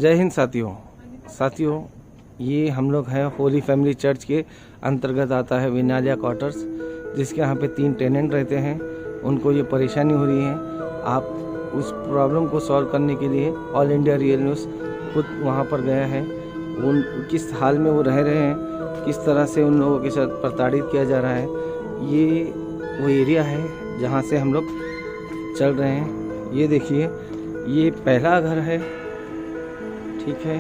जय हिंद साथियों, ये हम लोग हैं होली फैमिली चर्च के अंतर्गत आता है विनालिया क्वार्टर्स, जिसके यहाँ पे 3 टेनेंट रहते हैं। उनको ये परेशानी हो रही है। आप उस प्रॉब्लम को सॉल्व करने के लिए ऑल इंडिया रियल न्यूज़ खुद वहाँ पर गया है। उन किस हाल में वो रह रहे हैं, किस तरह से उन लोगों के साथ प्रताड़ित किया जा रहा है, ये वो एरिया है जहाँ से हम लोग चल रहे हैं। ये देखिए, ये पहला घर है, ठीक है।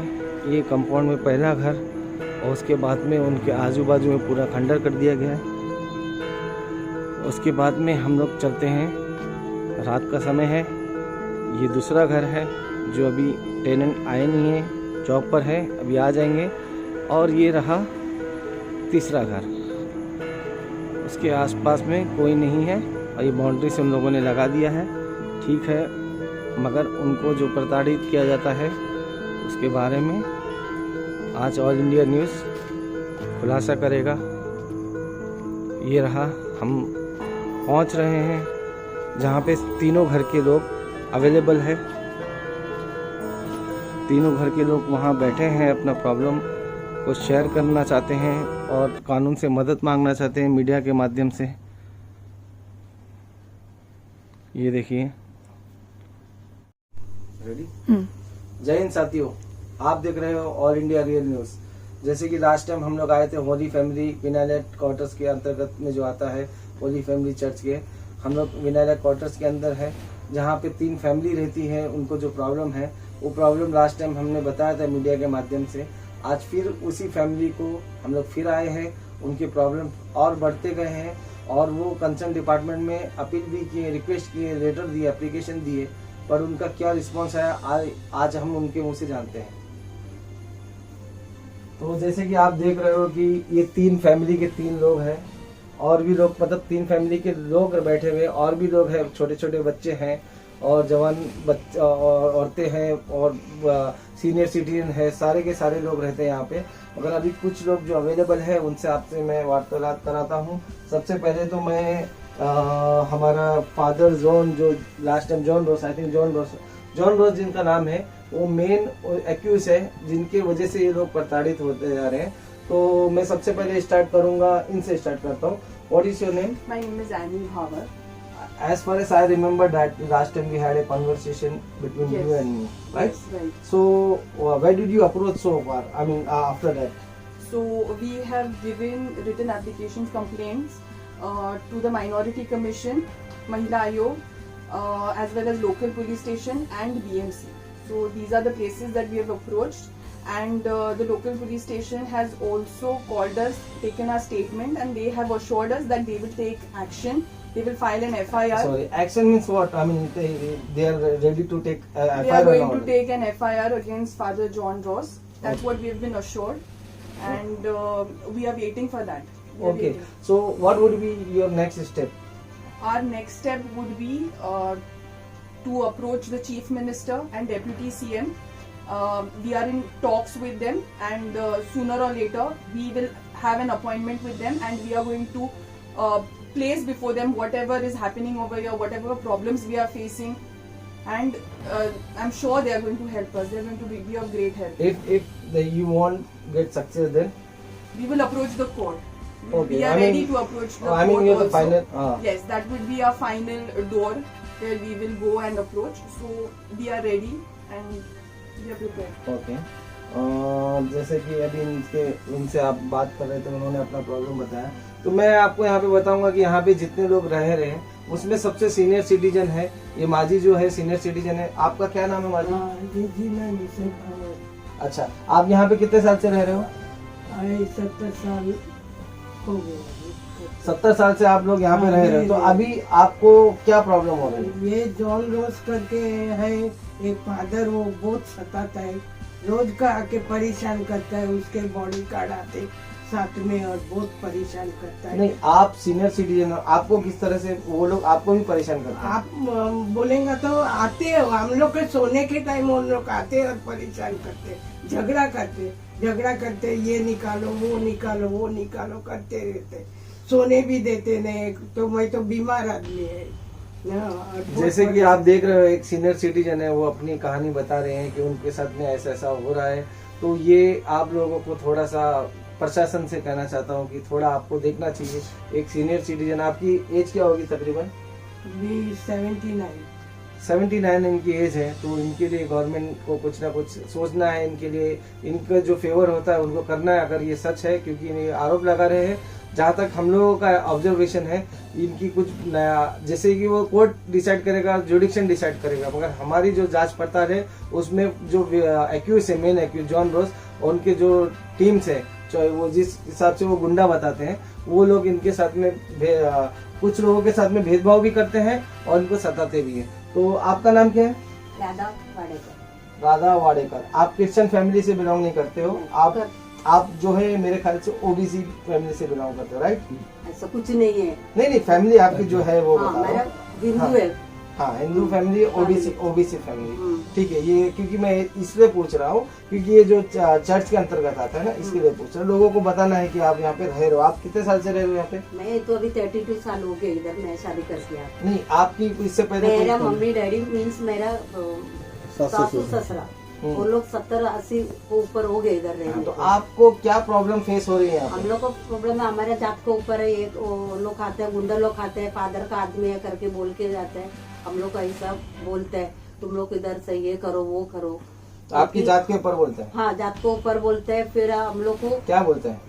ये कंपाउंड में पहला घर, और उसके बाद में उनके आजू बाजू में पूरा खंडर कर दिया गया है। उसके बाद में हम लोग चलते हैं, रात का समय है। ये दूसरा घर है जो अभी टेनेंट आए नहीं है, जॉब पर है, अभी आ जाएंगे। और ये रहा तीसरा घर, उसके आसपास में कोई नहीं है और ये बाउंड्री से उन लोगों ने लगा दिया है, ठीक है। मगर उनको जो प्रताड़ित किया जाता है उसके बारे में आज ऑल इंडिया न्यूज़ खुलासा करेगा। ये रहा, हम पहुंच रहे हैं जहां पे तीनों घर के लोग अवेलेबल है। तीनों घर के लोग वहां बैठे हैं, अपना प्रॉब्लम को शेयर करना चाहते हैं और कानून से मदद मांगना चाहते हैं मीडिया के माध्यम से। ये देखिए, रेडी। जय हिंद साथियों, आप देख रहे हो ऑल इंडिया रियल न्यूज़। जैसे कि लास्ट टाइम हम लोग आए थे होली फैमिली विनालिया क्वार्टर्स के अंतर्गत में जो आता है होली फैमिली चर्च के, हम लोग विनालिया क्वार्टर्स के अंदर है जहाँ पे 3 फैमिली रहती है। उनको जो प्रॉब्लम है वो प्रॉब्लम लास्ट टाइम हमने बताया था मीडिया के माध्यम से। आज फिर उसी फैमिली को हम लोग फिर आए हैं, उनके प्रॉब्लम और बढ़ते गए हैं और वो कंसर्न डिपार्टमेंट में अपील भी किए, रिक्वेस्ट किए, लेटर दिए, एप्लीकेशन दिए, पर उनका क्या रिस्पॉन्स आया आज हम उनके मुंह से जानते हैं। तो जैसे कि आप देख रहे हो कि ये 3 फैमिली के 3 लोग हैं, और भी लोग, मतलब 3 फैमिली के लोग बैठे हुए, और भी लोग हैं, छोटे छोटे बच्चे हैं और जवान बच्चे और औरतें हैं और सीनियर सिटीजन है, सारे के सारे लोग रहते हैं यहाँ पे। मगर अभी कुछ लोग जो अवेलेबल है उनसे आपसे मैं वार्तालाप कराता हूँ। सबसे पहले तो मैं हमारा फादर जॉन, जो last time John Ross, I think John Ross जिनका नाम है, वो मेन एक्यूज है जिनके वजह से ये लोग प्रताड़ित होते जा रहे हैं। तो मैं सबसे पहले स्टार्ट करूंगा, इनसे स्टार्ट करता हूँ। What is your name? My name is Annie Bhavar. As far as I remember that last time we had a conversation between Yes. you and me, right? Yes, right. So where did you approach so far? I mean, after that. So we have given written applications, complaints to the Minority Commission, Mahila Ayog, as well as local police station and BMC. So these are the places that we have approached, and the local police station has also called us, taken our statement, and they have assured us that they will take action. They will file an FIR. Sorry, action means what? I mean, they are ready to take They FIR are going or to not? take an FIR against Father John Ross. That's Okay. what we have been assured, and we are waiting for that. We are Okay. waiting. So what would be your next step? Our next step would be to approach the Chief Minister and Deputy CM. We are in talks with them, and sooner or later we will have an appointment with them, and we are going to place before them whatever is happening over here, whatever problems we are facing, and I'm sure they are going to help us. They are going to be of great help. If you won't get success, then We will approach the court. Okay, We are I mean- ready to approach the I mean, court you're the also. final. Yes, that would be our final door where we will go and approach. So we are ready and we are prepared. Okay. जैसे कि अभी इनसे आप बात कर रहे थे, उन्होंने अपना प्रॉब्लम बताया, तो मैं आपको यहाँ पे बताऊंगा कि यहाँ पे जितने लोग रह रहे हैं उसमें सबसे सीनियर सिटीजन है ये माजी, जो है सीनियर सिटीजन है। आपका क्या नाम है माजी? अच्छा, आप यहाँ पे कितने साल से रह रहे हो? 70 साल हो गए। 70 साल से आप लोग यहाँ पे रह रहे हो। तो अभी आपको क्या प्रॉब्लम हो रही है? ये जॉन रोज करके है एक फादर, वो बहुत सताता है, रोज का आके परेशान करता है, उसके बॉडी कार्ड आते साथ में और बहुत परेशान करता है। नहीं, आप सीनियर सिटीजन हो, आपको किस तरह से वो लोग आपको भी परेशान करते हैं? आप बोलेंगे तो आते हैं, हम लोग के सोने के टाइम उन लोग आते हैं और परेशान करते, झगड़ा करते, ये निकालो वो निकालो करते रहते, सोने भी देते नहीं। तो मैं तो बीमार आदमी है, हाँ, और बहुत जैसे कि बड़ा- आप देख रहे हो एक सीनियर सिटीजन है, वो अपनी कहानी बता रहे हैं कि उनके साथ में ऐसा ऐसा हो रहा है। तो ये आप लोगों को थोड़ा सा प्रशासन से कहना चाहता हूँ कि थोड़ा आपको देखना चाहिए। एक सीनियर सिटीजन, आपकी एज क्या होगी तकरीबन? भी 79। 79 इनकी एज है, तो इनके लिए गवर्नमेंट को कुछ ना कुछ सोचना है। इनके लिए इनका जो फेवर होता है उनको करना है, अगर ये सच है, क्योंकि ये आरोप लगा रहे हैं। जहाँ तक हम लोगों का ऑब्जर्वेशन है, इनकी कुछ नया, जैसे कि वो कोर्ट डिसाइड करेगा, जुडिक्शन डिसाइड करेगा, मगर हमारी जो जांच पड़ताल है उसमें जो एक्यूज है, मेन एक्यूज जॉन रोज और उनके जो टीम्स है, चाहे वो जिस हिसाब से वो गुंडा बताते हैं, वो लोग इनके साथ में कुछ लोगों के साथ में भेदभाव भी करते हैं और इनको सताते भी हैं। तो आपका नाम क्या है? राधा वाडेकर। राधा वाडेकर। आप क्रिश्चियन फैमिली से बिलोंग नहीं करते हो, आप जो है मेरे ख्याल से ओबीसी फैमिली से बिलोंग करते हो, राइट? ऐसा कुछ नहीं है। नहीं, फैमिली आपकी जो है वो हाँ, बताओ। मेरा हिंदू हाँ। है। हाँ, हिंदू फैमिली, ओबीसी फैमिली, हम्म। ठीक है। ये क्योंकि मैं इसलिए पूछ रहा हूँ क्योंकि ये जो चर्च के अंतर्गत आता है ना, इसके लिए पूछ रहा हूँ। लोगों को बताना है कि आप यहाँ पे रह रहे हो। आप कितने साल से रह रहे हो यहाँ पे? मैं तो अभी 32 साल हो गए इधर, मैं शादी कर दिया। नहीं, आपकी इससे पहले मेरा कोई- मम्मी डैडी मीन्स मेरा सासू ससुरा, वो लोग 70-80 को ऊपर हो गए इधर हाँ, रहने तो को। आपको क्या प्रॉब्लम फेस हो रही है यहाँ हम पे? लोग को प्रॉब्लम है, हमारे जात के ऊपर है। एक वो लोग खाते हैं, गुंडा लोग खाते हैं, फादर का आदमी है करके बोल के जाते हैं। हम लोग का ऐसा बोलते हैं, तुम लोग इधर से ये करो वो करो। आपकी जात के ऊपर बोलते हैं? हाँ, जात को ऊपर बोलते हैं। फिर हम लोग को क्या बोलते हैं?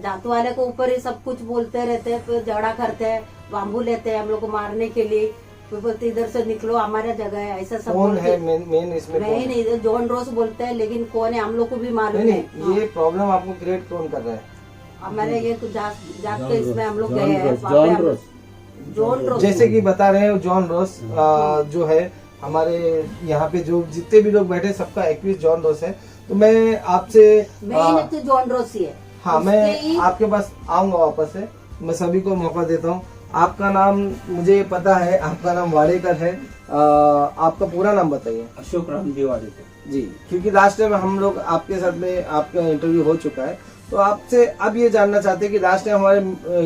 जात वाले को ऊपर ही सब कुछ बोलते रहते हैं। फिर झगड़ा करते हैं, बाम्बू लेते हैं हम लोग को मारने के लिए। फिर बोलते इधर से निकलो, हमारा जगह है, ऐसा सब कौन बोलते है मेन इसमें? मैं कौन ही है? नहीं, जॉन रोज बोलते हैं, लेकिन कौन है हम लोग को भी मालूम नहीं, है। नहीं, ये प्रॉब्लम आपको क्रिएट कौन कर रहा है? हमारे ये जात के इसमें हम लोग गए हैं। जॉन रोज जैसे कि बता रहे हैं जॉन रोस जो है हमारे यहाँ पे जो जितने भी लोग बैठे सबका एक्यूज जॉन रोस है। तो मैं आपसे मेन तो जॉन रोज ही है। हाँ, उसके मैं ही- आपके पास आऊंगा वापस से। मैं सभी को मौका देता हूँ। आपका नाम मुझे पता है, आपका नाम वाडेकर है। आपका पूरा नाम बताइए। अशोक रामजी वाडेकर जी, क्योंकि लास्ट टाइम हम लोग आपके साथ में आपका इंटरव्यू हो चुका है, तो आपसे अब ये जानना चाहते हैं कि लास्ट टाइम हमारे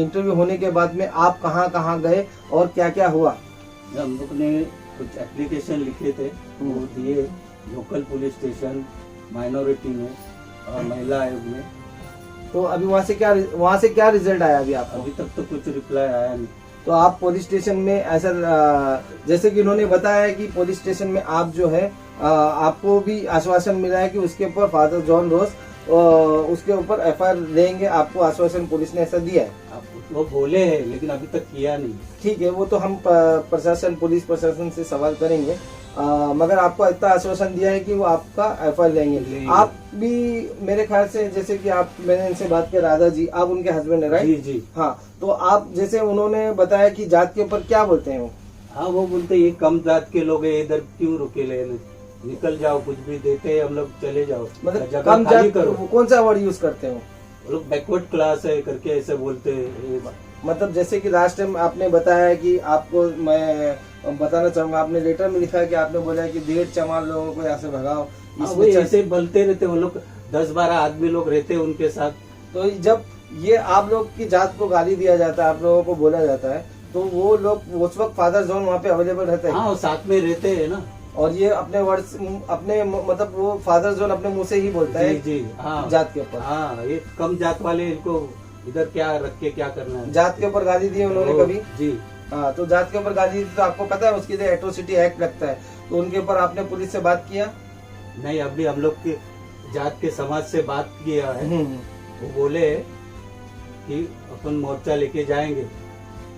इंटरव्यू होने के बाद में आप कहाँ कहाँ गए और क्या क्या हुआ? हम लोग ने कुछ एप्लीकेशन लिखे थे, वो दिए लोकल पुलिस स्टेशन, माइनॉरिटी में और महिला आयोग में। तो अभी वहाँ से क्या रिजल्ट आया अभी आपको? अभी तक तो कुछ रिप्लाई आया नहीं। तो आप पुलिस स्टेशन में ऐसा जैसे कि उन्होंने बताया कि पुलिस स्टेशन में आप जो है आपको भी आश्वासन मिला है कि उसके ऊपर फादर जॉन रोस उसके ऊपर एफआईआर लेंगे, आपको आश्वासन पुलिस ने ऐसा दिया है? वो बोले हैं लेकिन अभी तक किया नहीं। ठीक है, वो तो हम पुलिस प्रशासन से सवाल करेंगे। मगर आपको इतना आश्वासन दिया है कि वो आपका एफआईआर लेंगे। आप भी मेरे ख्याल से, जैसे कि मैंने इनसे बात की, राधा जी, आप उनके हस्बैंड है, राइट? जी जी हाँ, तो आप जैसे उन्होंने बताया कि जात के ऊपर क्या बोलते हैं वो? हाँ, वो बोलते ये कम जात के लोग है, इधर क्यों रुके लेने, निकल जाओ, कुछ भी देते हैं हम लोग, चले जाओ, मतलब जगह कम खाली जात, करो। कौन सा वर्ड यूज करते हो? वो लोग बैकवर्ड क्लास है करके ऐसे बोलते हैं। मतलब जैसे कि लास्ट टाइम आपने बताया कि आपको, मैं बताना चाहूंगा, आपने लेटर में लिखा है कि आपने बोला है कि 1.5 चमार लोगों को यहाँ से भगाओ। हाँ, इसमें वही चर्च- ऐसे बोलते रहते वो लोग, 10-12 आदमी लोग रहते हैं उनके साथ। तो जब ये आप लोग की जात को गाली दिया जाता है, आप लोगों को बोला जाता है, तो वो लोग उस वक्त फादर जोन वहाँ पे अवेलेबल रहता है? हाँ, वो साथ में रहते हैं ना। और ये अपने वर्ड्स, अपने मतलब वो फादर जोन अपने मुंह से ही बोलता है जी जी, हाँ जात के ऊपर? हाँ, ये कम जात वाले इनको इधर क्या रख के क्या करना है। जात के ऊपर गाली दी उन्होंने कभी? जी, हाँ, तो जात के ऊपर गाली दी तो आपको पता है उसके लिए एट्रोसिटी एक्ट लगता है, तो उनके ऊपर आपने पुलिस से बात किया? नहीं, अभी हम लोग के जात के समाज से बात किया है। वो बोले कि अपन मोर्चा लेके जाएंगे।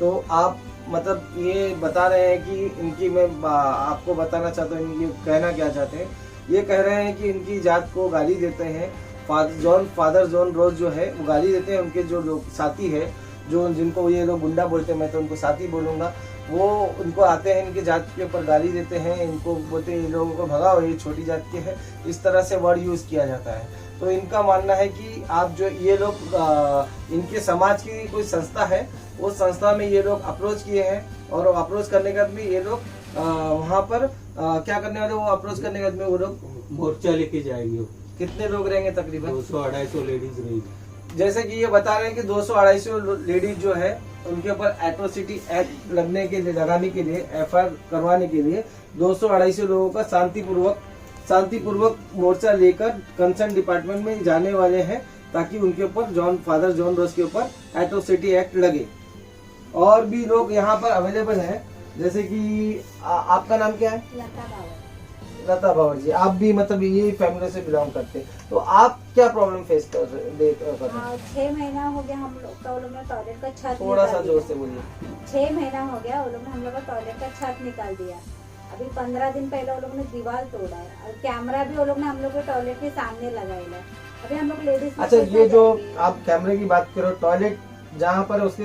तो आप मतलब ये बता रहे हैं कि इनकी, मैं आपको बताना चाहता हूँ, ये कहना क्या चाहते हैं, ये कह रहे हैं कि इनकी जात को गाली देते हैं। फादर जॉन रोज जो है वो गाली देते हैं। उनके जो लोग साथी है, जो जिनको ये लोग गुंडा बोलते हैं, मैं तो उनको साथी बोलूंगा, वो उनको आते हैं, इनकी जात के ऊपर गाली देते हैं, इनको बोलते हैं ये लोगों को भगाओ, ये छोटी जात के है, इस तरह से वर्ड यूज किया जाता है। तो इनका मानना है कि आप जो ये लोग इनके समाज की कोई संस्था है, उस संस्था में ये लोग अप्रोच किए हैं, और अप्रोच करने के बाद में ये लोग वहाँ पर क्या करने वाले, वो अप्रोच करने के बाद में वो लोग मोर्चा लेके जाएंगे। कितने लोग रहेंगे तकरीबन? 200-250 लेडीज रहेंगे। जैसे कि ये बता रहे हैं कि 200-250 लेडीज जो है उनके ऊपर एट्रोसिटी एक्ट लगाने के लिए एफआईआर करवाने के लिए 200-250 लोगों का शांतिपूर्वक मोर्चा लेकर कंसर्न डिपार्टमेंट में जाने वाले हैं, ताकि उनके ऊपर फादर जॉन रोज के ऊपर एट्रोसिटी एक्ट लगे। और भी लोग यहाँ पर अवेलेबल हैं, जैसे कि आपका नाम क्या है? लता बावर जी। आप भी मतलब ये फैमिली से बिलोंग करते हैं, तो आप क्या प्रॉब्लम फेस कर रहे हैं? 6 महीना हो गया हम लोग का, वो लोग ने टॉयलेट का छत थोड़ा सा निकाल जोर दिया। से बोलिए। 6 महीना हो गया वो लोग ने हम लोग का टॉयलेट का छत निकाल दिया। अभी 15 दिन पहले वो लोग ने दीवार तोड़ा है, और कैमरा भी वो लोग ने हम लोग के टॉयलेट के सामने लगाया है। अभी हम लोग लेडीज। अच्छा, ये जो आप कैमरे की बात करो, टॉयलेट जहाँ पर उसके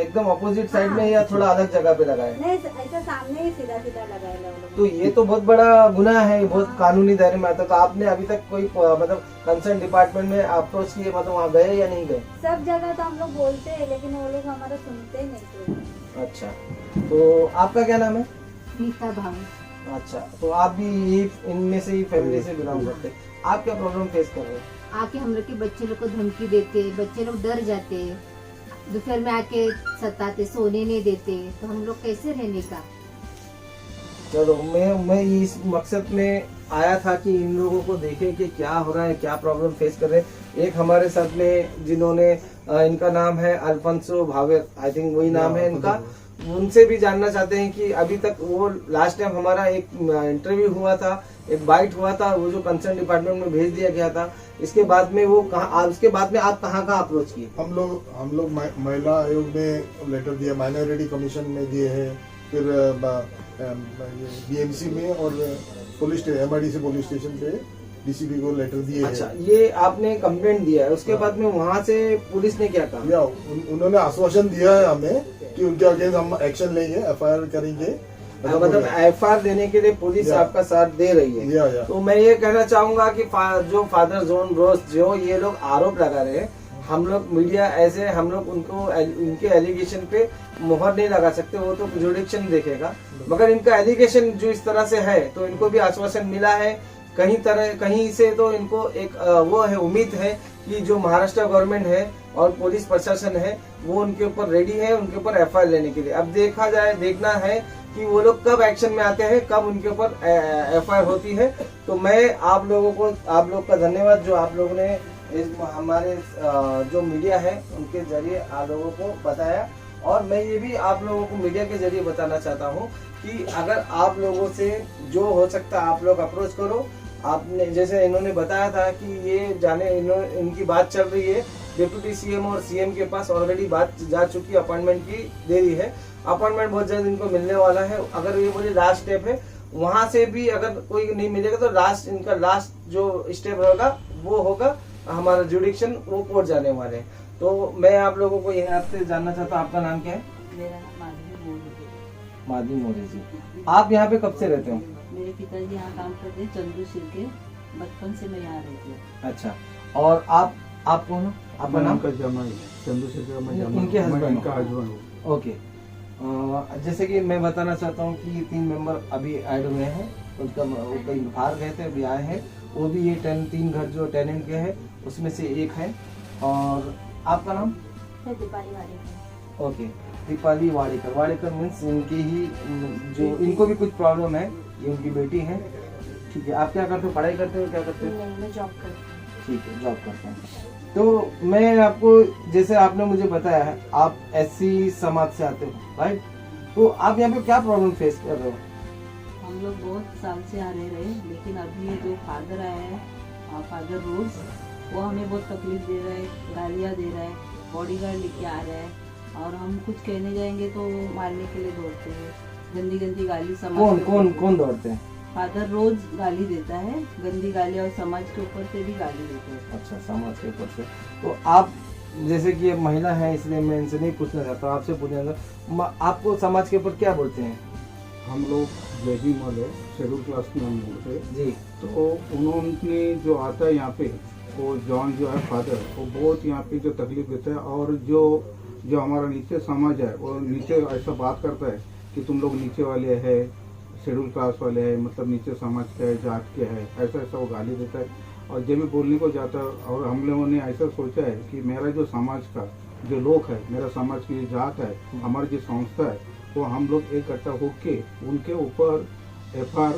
एकदम ऑपोजिट साइड में या थोड़ा अलग जगह पे लगा है? नहीं, ऐसा सामने ही सीधा सीधा लगाया है वो लोग। तो ये तो बहुत बड़ा गुनाह है, बहुत कानूनी दायरे में आता है। तो आपने अभी तक कोई मतलब कंसर्न डिपार्टमेंट में अप्रोच किए, मतलब वहाँ गए या नहीं गए? सब जगह तो हम लोग बोलते हैं, लेकिन वो लोग हमारा सुनते नहीं थे। अच्छा, तो आपका क्या नाम है? नीता भाव। अच्छा, तो आप भी इनमें से ही फैमिली से बिलोंग करते हैं। आप क्या प्रॉब्लम फेस कर रहे हैं? आके हम लोग के बच्चे लोग को धमकी देते, बच्चे लोग डर जाते, दोपहर में आके सताते, सोने नहीं देते, तो हम लोग कैसे रहने का? चलो, मैं इस मकसद में आया था कि इन लोगों को देखें कि क्या हो रहा है, क्या प्रॉब्लम फेस कर रहे हैं। एक हमारे साथ में जिन्होंने इनका नाम है अल्फांसो भावेर, आई थिंक वही नाम है इनका। उनसे भी जानना चाहते हैं कि अभी तक वो लास्ट टाइम हमारा एक इंटरव्यू हुआ था, एक बाइट हुआ था, वो जो कंसर्न डिपार्टमेंट में भेज दिया गया था, इसके बाद में वो उसके बाद में आप कहाँ अप्रोच किए? हम लोग महिला आयोग में लेटर दिया, माइनॉरिटी कमीशन में दिए हैं, फिर बीएमसी में और पुलिस MIDC पुलिस स्टेशन पे DCP को लेटर दिए। अच्छा, ये आपने कंप्लेंट दिया है, उसके बाद में वहाँ से पुलिस ने क्या कहा? उन्होंने आश्वासन दिया है हमें कि उनके अगेंस्ट हम एक्शन लेंगे, FIR करेंगे। मतलब FIR देने के लिए पुलिस आपका साथ दे रही है। या। तो मैं ये कहना चाहूंगा कि जो फादर जॉन रोज जो ये लोग आरोप लगा रहे हैं, हम लोग मीडिया ऐसे हम लोग उनके एलिगेशन पे मुहर नहीं लगा सकते, वो तो जुडिक्शन देखेगा। मगर इनका एलिगेशन जो इस तरह से है, तो इनको भी आश्वासन मिला है कहीं से, तो इनको एक वो है, उम्मीद है कि जो महाराष्ट्र गवर्नमेंट है और पुलिस प्रशासन है, वो उनके ऊपर रेडी है, उनके ऊपर FIR लेने के लिए। अब देखना है कि वो लोग कब एक्शन में आते हैं, कब उनके ऊपर FIR होती है। तो मैं आप लोग का धन्यवाद, जो आप लोगों ने हमारे जो मीडिया है उनके जरिए आप लोगों को बताया। और मैं ये भी आप लोगों को मीडिया के जरिए बताना चाहता हूँ कि अगर आप लोगों से जो हो सकता है आप लोग अप्रोच करो। आपने जैसे इन्होंने बताया था कि ये इनकी बात चल रही है, डिप्टी CM और CM के पास ऑलरेडी बात जा चुकी, अपॉइंटमेंट की देरी है, अपॉइंटमेंट बहुत जल्द इनको मिलने वाला है। अगर ये बोले लास्ट स्टेप है, वहां से भी अगर कोई नहीं मिलेगा तो इनका लास्ट जो स्टेप होगा वो होगा हमारा जुडिक्शन, वो कोर्ट जाने वाले हैं। तो मैं आप लोगों को यह आपसे जानना चाहता हूँ, आपका नाम क्या है? मेरा नाम माधवी मोरे जी। आप यहाँ पे कब से रहते हो? मेरे पिताजी यहाँ काम करते हैं, चंदू शिर्के। बचपन से मैं यहाँ रहती हूँ। अच्छा, और आप कौन हो? आपका नाम? चंदू शिर्के का उनके हस्बैंड? हस्बैंड। ओके। जैसे कि मैं बताना चाहता हूँ कि 3 मेंबर अभी ऐड हुए हैं, उनका वो कहीं बाहर गए थे, अभी आए हैं। वो भी ये 3 घर जो टेनेंट के हैं उसमें से एक है। और आपका नाम? दीपाली वाली। ओके, दीपाली वाडेकर मीन्स इनकी ही जो इनको भी कुछ प्रॉब्लम है, ये उनकी बेटी है। ठीक है, आप क्या करते हो? पढ़ाई करते हो, क्या करते हो? नहीं, मैं जॉब करती हूँ। ठीक है, जॉब करते हैं। तो मैं आपको, जैसे आपने मुझे बताया है आप SC समाज से आते हो, राइट? तो आप यहाँ पे क्या प्रॉब्लम फेस कर रहे हो? हम लोग बहुत साल से आ रहे, लेकिन अभी जो फादर आया है, फादर रोज, वो हमें बहुत तकलीफ दे रहा है, गालियाँ दे रहा है, बॉडीगार्ड लेके आ रहा है, और हम कुछ कहने जाएंगे तो मारने के लिए दौड़ते हैं, गंदी गंदी गाली। समाज कौन दौड़ते हैं? फादर रोज गाली देता है, गंदी गाली, और समाज के ऊपर से भी गाली देते हैं। अच्छा, समाज के ऊपर से। तो आप जैसे कि महिला है, इसलिए मैं इनसे नहीं पूछना चाहता, आपसे पूछना चाहता, आपको समाज के ऊपर क्या बोलते हैं? हम लोग ब्लैकिंग वाले शेड्यूल क्लास में हम बोलते हैं जी। तो उन्होंने जो आता है यहाँ पे, वो जॉन जो है फादर, वो बहुत यहाँ पे जो तकलीफ देता है, और जो हमारा नीचे समाज है वो नीचे ऐसा बात करता है कि तुम लोग नीचे वाले हैं, शेड्यूल क्लास वाले हैं, मतलब नीचे समाज के है, जात के है, ऐसा वो गाली देता है। और जब भी बोलने को जाता और हम लोगों ने ऐसा सोचा है कि मेरा जो समाज का जो लोग है, मेरा समाज की जो जात है, हमारी जो संस्था है, वो हम लोग इकट्ठा होके उनके ऊपर FIR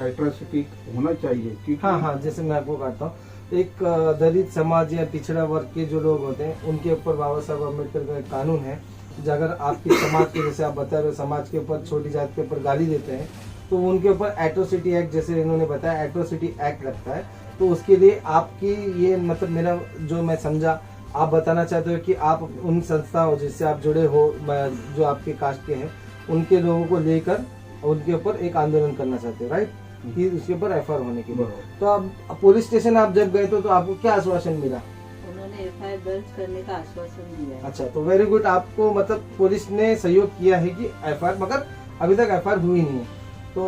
एट्रोसिटी होना चाहिए। क्योंकि हाँ, जैसे मैं आपको कहता हूँ, एक दलित समाज या पिछड़ा वर्ग के जो लोग होते हैं उनके ऊपर बाबा साहब अम्बेडकर का एक कानून है, अगर आपके समाज के, जैसे आप बता रहे हो, समाज के ऊपर, छोटी जात के ऊपर गाली देते हैं तो उनके ऊपर एट्रोसिटी एक्ट, जैसे इन्होंने बताया एट्रोसिटी एक्ट लगता है। तो उसके लिए आपकी ये मतलब मेरा जो मैं समझा, आप बताना चाहते हो कि आप उन संस्थाओं जिससे आप जुड़े हो, जो आपके कास्ट के हैं, उनके लोगों को लेकर उनके ऊपर एक आंदोलन करना चाहते हो, राइट, कि उसके ऊपर FIR होने के लिए। तो आप पुलिस स्टेशन आप जब गए तो आपको क्या आश्वासन मिला? उन्होंने FIR दर्ज करने का आश्वासन दिया है। अच्छा, तो वेरी गुड, आपको मतलब पुलिस ने सहयोग किया है कि FIR, मगर अभी तक FIR हुई नहीं है। तो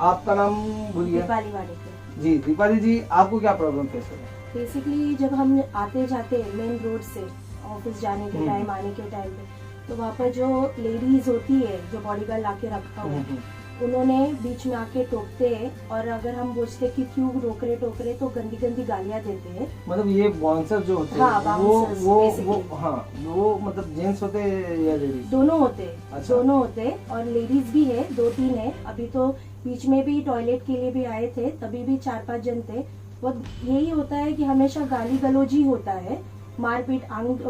आपका नाम बोलिए। दीपाली वाडेकर। जी दीपाली जी, आपको क्या प्रॉब्लम फेस हो रहा है? बेसिकली जब हम आते जाते मेन रोड से ऑफिस जाने के टाइम, आने के टाइम पे, तो वहाँ पर जो लेडीज होती है जो बॉडीगार्ड लाके रखा हुआ है, उन्होंने बीच में आके टोकते हैं, और अगर हम पूछते कि क्यों रोक रहे तो गंदी गंदी गालियाँ देते हैं। मतलब ये बाउंसर जो होते हैं, हाँ, वो मतलब जेंट्स होते हैं या लेडीज? दोनों होते हैं। अच्छा। दोनों होते हैं, और लेडीज भी है, 2-3 है। अभी तो बीच में भी टॉयलेट के लिए भी आए थे, तभी भी 4-5 जन थे। वो यही होता है कि हमेशा गाली गलौज ही होता है, मारपीट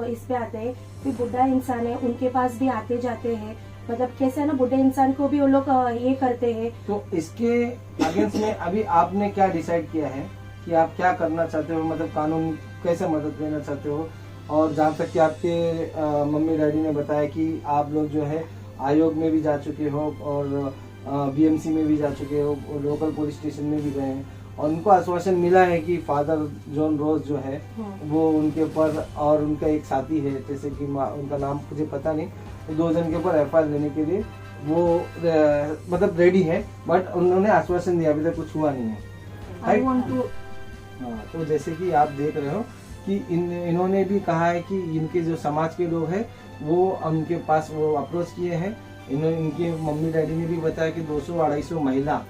इस पे आते हैं। फिर बुढ़ा इंसान है, उनके पास भी आते जाते हैं, मतलब कैसे है ना, बुढ़े इंसान को भी वो लोग ये करते हैं। तो इसके अगेंस्ट में अभी आपने क्या डिसाइड किया है कि आप क्या करना चाहते हो, मतलब कानून कैसे मदद देना चाहते हो? और जहाँ तक कि आपके मम्मी डैडी ने बताया कि आप लोग जो है आयोग में भी जा चुके हो और BMC में भी जा चुके हो, और लोकल पुलिस स्टेशन में भी गए हैं, और उनको आश्वासन मिला है कि फादर जॉन रोज जो है वो उनके ऊपर, और उनका एक साथी है, जैसे कि उनका नाम मुझे पता नहीं, 2 जन के ऊपर FIR लेने के लिए वो मतलब रेडी है, बट उन्होंने आश्वासन दिया, अभी तक कुछ हुआ नहीं है। I want to. तो जैसे कि आप देख रहे हो कि इन्होंने भी कहा है कि इनके जो समाज के लोग हैं वो उनके पास वो अप्रोच किए हैं। इनके मम्मी डैडी ने भी बताया कि 200-250 महिला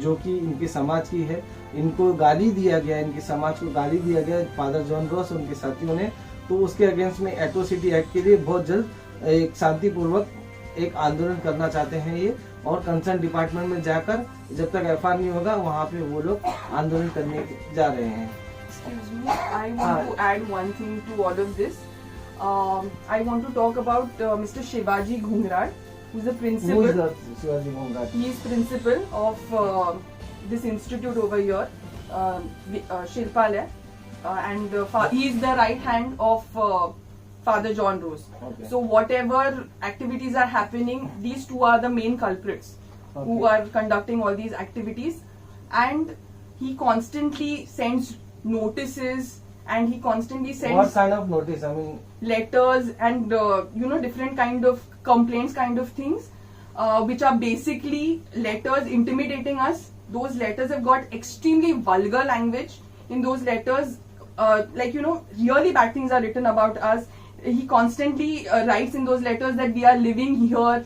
जो कि इनके समाज की है, इनको गाली दिया गया, इनके समाज को गाली दिया गया फादर जॉन रोज उनके साथियों ने। तो उसके अगेंस्ट में एट्रोसिटी एक्ट के लिए बहुत जल्द एक शांतिपूर्वक एक आंदोलन करना चाहते हैं ये, और कंसर्न डिपार्टमेंट में जाकर जब तक FIR नहीं होगा वहाँ पे वो लोग आंदोलन करने जा रहे हैं। Excuse me, I want to add one thing to all of this. I want to talk about Mr. Shivaji Ghungrad, who is the principal. Who is the Shivaji Ghungrad? He is principal of this institute over here, Shirpal, and he is the right hand of Father John Rose. Okay. So whatever activities are happening, these two are the main culprits who are conducting all these activities, and he constantly sends notices, and he constantly sends What kind of notice? I mean, letters and different kind of complaints kind of things, which are basically letters intimidating us. Those letters have got extremely vulgar language. In those letters, really bad things are written about us. He constantly writes in those letters that we are living here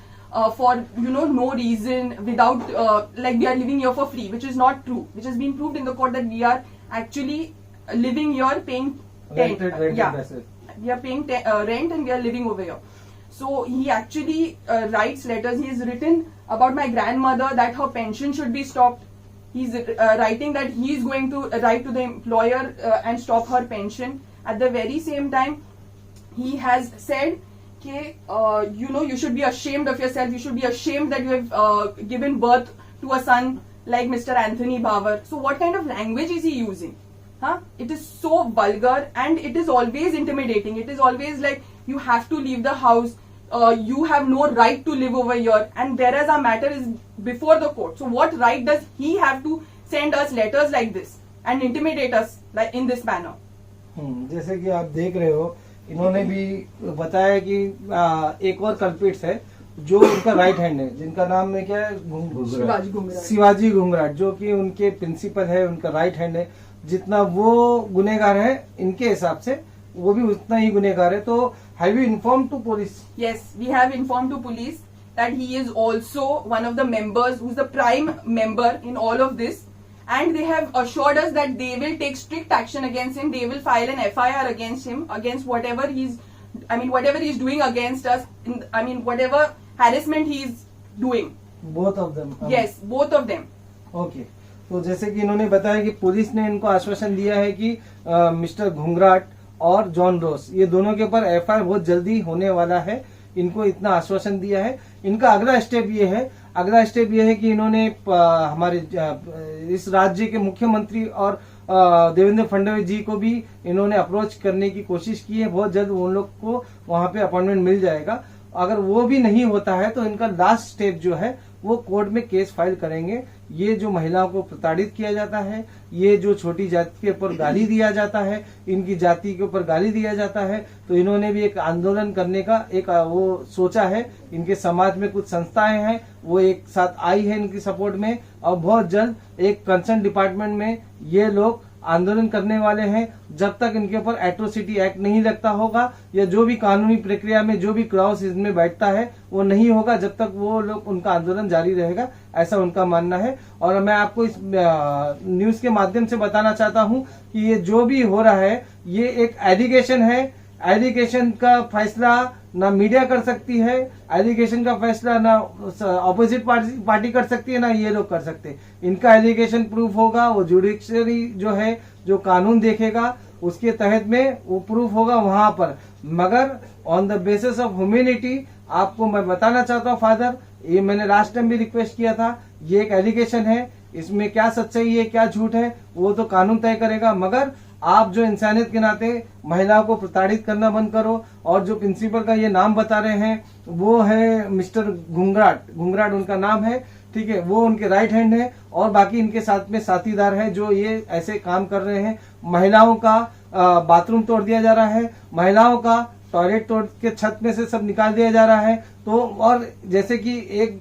for no reason, without we are living here for free, which is not true, which has been proved in the court that we are actually living here paying rented we are paying rent, and we are living over here. So he actually writes letters. He has written about my grandmother that her pension should be stopped. He's writing that he is going to write to the employer and stop her pension. At the very same time, he has said that you should be ashamed of yourself. You should be ashamed that you have given birth to a son like Mr. Anthony Bauer. So what kind of language is he using? It is so vulgar, and it is always intimidating. It is always like you have to leave the house. You have no right to live over here, and whereas our matter is before the court. So what right does he have to send us letters like this and intimidate us like in this manner? जैसे कि आप देख रहे हो, इन्होंने भी बताया कि एक और कल्पिट्स है जो उनका राइट हैंड है, जिनका नाम में क्या है, शिवाजी घुंगराट, जो कि उनके प्रिंसिपल है, उनका राइट हैंड है। जितना वो गुनेगार है, इनके हिसाब से वो भी उतना ही गुनेगार है। तो have you inform to police? Yes, we have informed to police that he is also one of the members, who's the prime member in all of this, and they have assured us that they will take strict action against him. They will file an FIR against him, against whatever he's doing against us. Whatever harassment he's doing. Both of them. Yes, both of them. Okay, तो जैसे कि इन्होंने बताया कि police ने इनको आश्वासन दिया है कि मिस्टर घुंघराट और जॉन रोस ये दोनों के ऊपर एफआईआर बहुत जल्दी होने वाला है। इनको इतना आश्वासन दिया है। इनका अगला स्टेप ये है कि इन्होंने हमारे इस राज्य के मुख्यमंत्री और देवेंद्र फडणवीस जी को भी इन्होंने अप्रोच करने की कोशिश की है। बहुत जल्द उन लोग को वहां पे अपॉइंटमेंट मिल जाएगा। अगर वो भी नहीं होता है तो इनका लास्ट स्टेप जो है वो कोर्ट में केस फाइल करेंगे। ये जो महिलाओं को प्रताड़ित किया जाता है, ये जो छोटी जाति के ऊपर गाली दिया जाता है, इनकी जाति के ऊपर गाली दिया जाता है, तो इन्होंने भी एक आंदोलन करने का एक वो सोचा है। इनके समाज में कुछ संस्थाएं हैं वो एक साथ आई है इनकी सपोर्ट में, और बहुत जल्द एक कंसर्न डिपार्टमेंट में ये लोग आंदोलन करने वाले हैं। जब तक इनके ऊपर एट्रोसिटी एक्ट नहीं लगता होगा या जो भी कानूनी प्रक्रिया में जो भी क्लॉज इसमें बैठता है वो नहीं होगा, जब तक वो लोग उनका आंदोलन जारी रहेगा, ऐसा उनका मानना है। और मैं आपको इस न्यूज के माध्यम से बताना चाहता हूं कि ये जो भी हो रहा है ये एक एलिगेशन है। एलिगेशन का फैसला ना मीडिया कर सकती है, एलिगेशन का फैसला ना ऑपोजिट पार्टी कर सकती है, ना ये लोग कर सकते। इनका एलिगेशन प्रूफ होगा, वो जुडिशरी जो है जो कानून देखेगा उसके तहत में वो प्रूफ होगा वहां पर। मगर on the basis of humanity आपको मैं बताना चाहता हूँ फादर, ये मैंने लास्ट टाइम भी रिक्वेस्ट किया था, ये एक एलिगेशन है, इसमें क्या सच्चाई है क्या झूठ है वो तो कानून तय करेगा। मगर आप जो इंसानियत के नाते महिलाओं को प्रताड़ित करना बंद करो। और जो प्रिंसिपल का ये नाम बता रहे हैं वो है मिस्टर घुंघराट उनका नाम है, ठीक है, वो उनके राइट हैंड है, और बाकी इनके साथ में साथीदार हैं जो ये ऐसे काम कर रहे हैं। महिलाओं का बाथरूम तोड़ दिया जा रहा है, महिलाओं का टॉयलेट तोड़ के छत में से सब निकाल दिया जा रहा है। तो और जैसे कि एक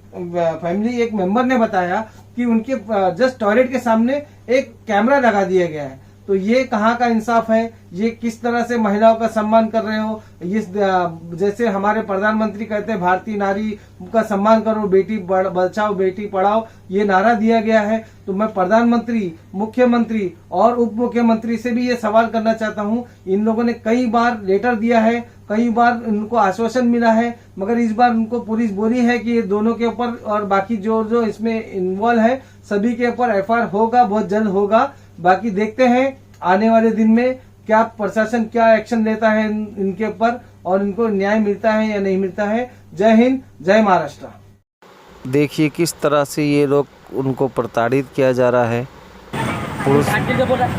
फैमिली एक मेंबर ने बताया कि उनके जस्ट टॉयलेट के सामने एक कैमरा लगा दिया गया है। तो ये कहाँ का इंसाफ है? ये किस तरह से महिलाओं का सम्मान कर रहे हो? इस जैसे हमारे प्रधानमंत्री कहते हैं भारतीय नारी का सम्मान करो, बेटी बचाओ बेटी पढ़ाओ, ये नारा दिया गया है। तो मैं प्रधानमंत्री, मुख्यमंत्री और उप मुख्यमंत्री से भी ये सवाल करना चाहता हूँ। इन लोगों ने कई बार लेटर दिया है, कई बार उनको आश्वासन मिला है, मगर इस बार उनको पुलिस बोली है कि ये दोनों के ऊपर और बाकी जो इसमें इन्वॉल्व है सभी के ऊपर एफआईआर होगा, बहुत जल्द होगा। बाकी देखते हैं आने वाले दिन में क्या प्रशासन क्या एक्शन लेता है इनके ऊपर, और इनको न्याय मिलता है या नहीं मिलता है। जय हिंद, जय महाराष्ट्र। देखिए किस तरह से ये लोग उनको प्रताड़ित किया जा रहा है। पुलिस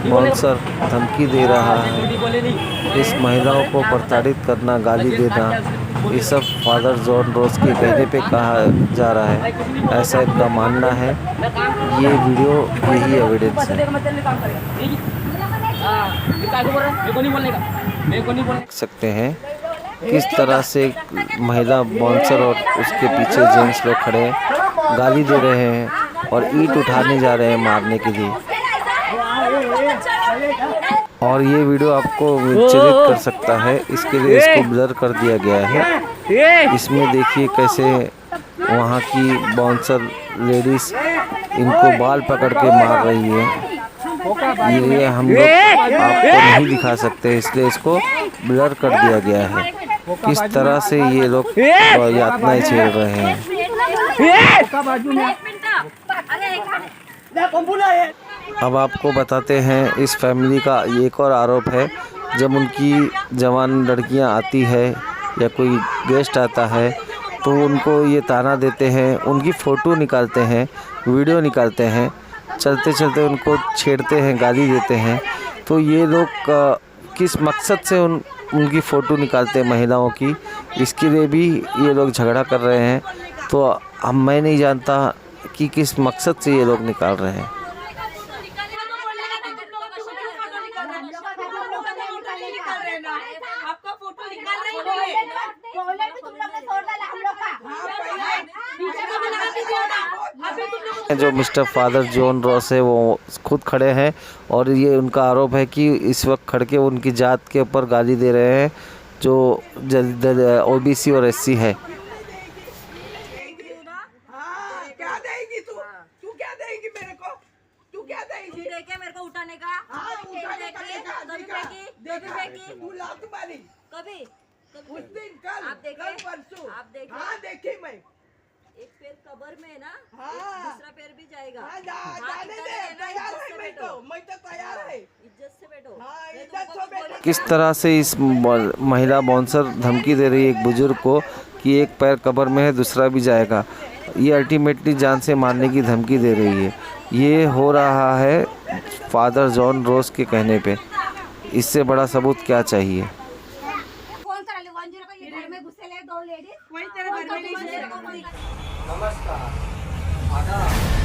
बाउंसर धमकी दे रहा है, इस महिलाओं को प्रताड़ित करना, गाली देना, ये सब फादर जॉन रोस के कहने पे कहा जा रहा है, ऐसा इनका मानना है। ये वीडियो यही एविडेंस है। देख सकते हैं किस तरह से महिला बाउंसर और उसके पीछे जेंट्स लोग खड़े हैं, गाली दे रहे हैं और ईंट उठाने जा रहे हैं मारने के लिए। और ये वीडियो आपको विचलित कर सकता है, इसके लिए इसको ब्लर कर दिया गया है। इसमें देखिए कैसे वहाँ की बाउंसर लेडीज इनको बाल पकड़ के मार रही है। ये हम लोग आपको नहीं दिखा सकते, इसलिए इसको ब्लर कर दिया गया है। किस तरह से ये लोग यातनाएं झेल रहे हैं। अब आपको बताते हैं इस फैमिली का एक और आरोप है। जब उनकी जवान लड़कियां आती है या कोई गेस्ट आता है तो उनको ये ताना देते हैं, उनकी फ़ोटो निकालते हैं, वीडियो निकालते हैं, चलते चलते उनको छेड़ते हैं, गाली देते हैं। तो ये लोग किस मकसद से उनकी फ़ोटो निकालते हैं महिलाओं की, इसके लिए भी ये लोग झगड़ा कर रहे हैं। तो मैं नहीं जानता कि किस मकसद से ये लोग निकाल रहे हैं। जो मिस्टर फादर जॉन रॉस है वो खुद खड़े हैं और ये उनका आरोप है कि इस वक्त खड़ के उनकी जात के ऊपर गाली दे रहे हैं जो ओबीसी और एससी है। क्या देगी तू क्या देगी मेरे को? तू क्या देगी? तू लात मारी कभी उस दिन कल आप देखे? कल परसों आप देखे? हाँ देखी मैं एक पैर कब्र में है ना, हाँ। दूसरा पैर भी जाएगा। हाँ, हाथ जाने इधर दे, है ना, तैयार इज्जत है से मैं बैठो। मैं तो तैयार है इज्जत से बैठो। हाँ, मैं इज्जत तुमको से कुछ बैठो। बोली किस तरह से इस महिला बाउंसर धमकी दे रही है एक बुजुर्ग को कि एक पैर कब्र में है, दूसरा भी जाएगा। ये अल्टीमेटली जान से मारने की धमकी दे रही है। ये हो रहा है फादर जॉन रोज के कहने पे। इससे बड़ा सबूत क्या चाहिए? फोन करा ले 10 का, ये घर में घुसे ले 2 लेडीज वही तेरे घर में नहीं तुमने- नमस्कार आदाब।